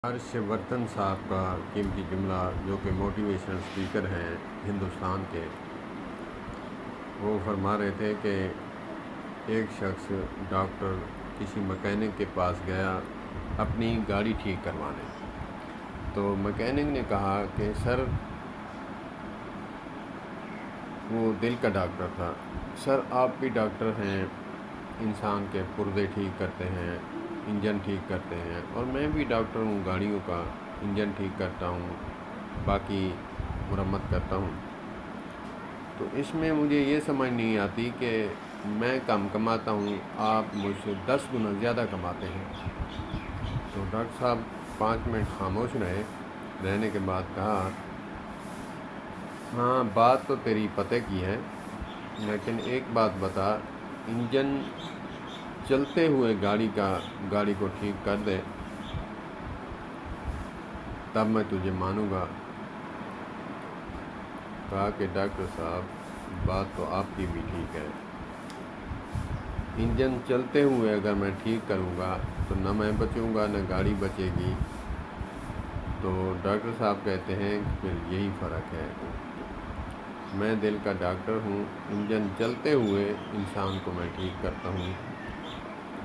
ہرش وردھن صاحب کا قیمتی جملہ، جو کہ موٹیویشنل اسپیکر ہیں ہندوستان کے، وہ فرما رہے تھے کہ ایک شخص ڈاکٹر کسی مکینک کے پاس گیا اپنی گاڑی ٹھیک کروانے۔ تو مکینک نے کہا کہ سر، وہ دل کا ڈاکٹر تھا، سر آپ بھی ڈاکٹر ہیں، انسان کے پرزے ٹھیک کرتے ہیں، انجن ٹھیک کرتے ہیں، اور میں بھی ڈاکٹر ہوں، گاڑیوں کا انجن ٹھیک کرتا ہوں، باقی مرمت کرتا ہوں۔ تو اس میں مجھے یہ سمجھ نہیں آتی کہ میں کم کماتا ہوں، آپ مجھ سے 10 گنا زیادہ کماتے ہیں۔ تو ڈاکٹر صاحب 5 منٹ خاموش رہنے کے بعد کہا، ہاں بات تو تیری پتہ کی ہے، لیکن ایک بات بتا، انجن چلتے ہوئے گاڑی کو ٹھیک کر دے، تب میں تجھے مانوں گا۔ کہا کہ ڈاکٹر صاحب بات تو آپ کی بھی ٹھیک ہے، انجن چلتے ہوئے اگر میں ٹھیک کروں گا تو نہ میں بچوں گا نہ گاڑی بچے گی۔ تو ڈاکٹر صاحب کہتے ہیں کہ پھر یہی فرق ہے، میں دل کا ڈاکٹر ہوں، انجن چلتے ہوئے انسان کو میں ٹھیک کرتا ہوں،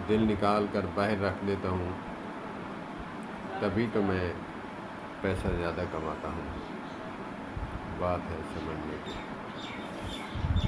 دل نکال کر باہر رکھ دیتا ہوں، تبھی تو میں پیسہ زیادہ کماتا ہوں۔ بات ہے سمجھنے کی۔